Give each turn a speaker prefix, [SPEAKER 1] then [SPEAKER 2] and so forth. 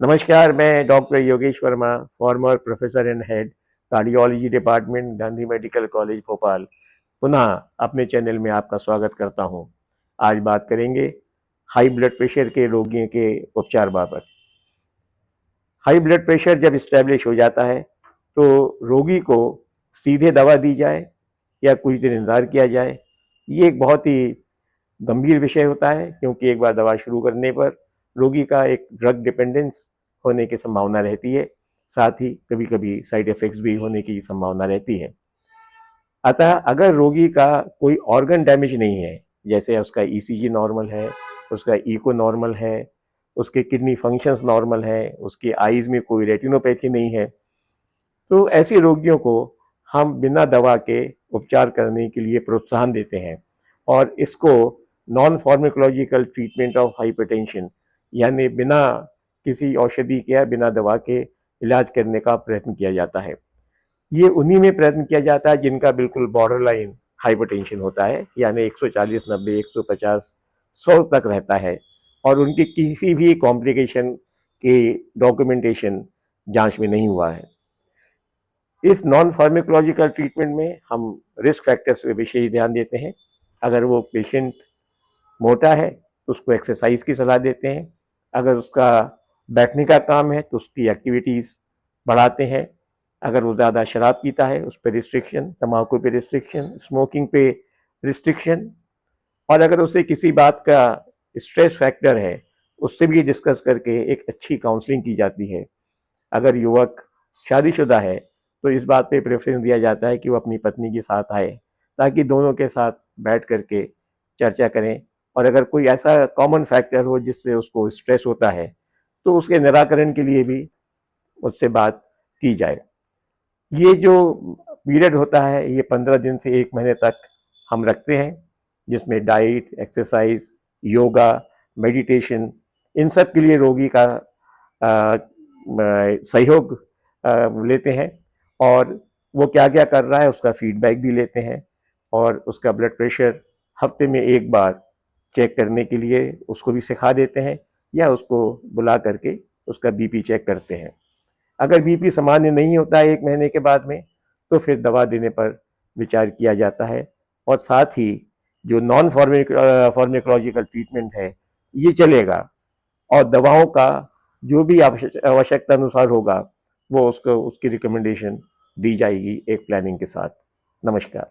[SPEAKER 1] नमस्कार, मैं doctor Yogesh Verma, farmer professor and head cardiology department, Gandhi medical college Bhopal, पुनः अपने चैनल में आपका स्वागत करता हूं। आज बात करेंगे हाई ब्लड प्रेशर के रोगियों के उपचार बाबत। हाई ब्लड प्रेशर जब इस्टेब्लिश हो जाता है तो रोगी को सीधे दवा दी जाए या कुछ दिन इंतजार किया जाए, ये एक बहुत ही गंभीर विषय होता है, क्योंकि एक बार दवा शुरू करने पर रोगी का एक ड्रग डिपेंडेंस होने की संभावना रहती है। साथ ही कभी कभी साइड इफेक्ट्स भी होने की संभावना रहती है। अतः अगर रोगी का कोई ऑर्गन डैमेज नहीं है, जैसे उसका ईसीजी नॉर्मल है, उसका इको नॉर्मल है, उसके किडनी फंक्शंस नॉर्मल है, उसकी आईज में कोई रेटिनोपैथी नहीं है, तो ऐसे रोगियों को हम बिना दवा के उपचार करने के लिए प्रोत्साहन देते हैं और इसको non pharmacological treatment of hypertension, यानी बिना किसी औषधि के या बिना दवा के इलाज करने का प्रयत्न किया जाता है। ये उन्हीं में प्रयत्न किया जाता है जिनका बिल्कुल बॉर्डर लाइन हाइपरटेंशन होता है, यानी 140, 90, 150, 100 तक रहता है और उनकी किसी भी कॉम्प्लिकेशन के डॉक्यूमेंटेशन जांच में नहीं हुआ है। इस नॉन फार्माकोलॉजिकल ट्रीटमेंट में हम रिस्क फैक्टर्स पे विशेष ध्यान देते हैं। अगर वो पेशेंट मोटा है तो उसको एक्सरसाइज की सलाह देते हैं। अगर उसका बैठने का काम है तो उसकी एक्टिविटीज़ बढ़ाते हैं। अगर वो ज़्यादा शराब पीता है उस पर रिस्ट्रिक्शन, तम्बाकू पे रिस्ट्रिक्शन, स्मोकिंग पे रिस्ट्रिक्शन, और अगर उसे किसी बात का स्ट्रेस फैक्टर है उससे भी डिस्कस करके एक अच्छी काउंसलिंग की जाती है। अगर युवक शादीशुदा है तो इस बात पे प्रेफरेंस दिया जाता है कि वो अपनी पत्नी के साथ आए, ताकि दोनों के साथ बैठ करके चर्चा करें, और अगर कोई ऐसा कॉमन फैक्टर हो जिससे उसको स्ट्रेस होता है तो उसके निराकरण के लिए भी उससे बात की जाए। ये जो पीरियड होता है ये 15 दिन से 1 महीने तक हम रखते हैं, जिसमें डाइट, एक्सरसाइज, योगा, मेडिटेशन, इन सब के लिए रोगी का सहयोग लेते हैं और वो क्या क्या कर रहा है उसका फीडबैक भी लेते हैं, और उसका ब्लड प्रेशर हफ्ते में एक बार चेक करने के लिए उसको भी सिखा देते हैं या उसको बुला करके उसका बीपी चेक करते हैं। अगर बीपी सामान्य नहीं होता है 1 महीने के बाद में तो फिर दवा देने पर विचार किया जाता है, और साथ ही जो नॉन फार्माकोलॉजिकल ट्रीटमेंट है ये चलेगा, और दवाओं का जो भी आवश्यकता अनुसार होगा वो उसको उसकी रिकमेंडेशन दी जाएगी एक प्लानिंग के साथ। नमस्कार।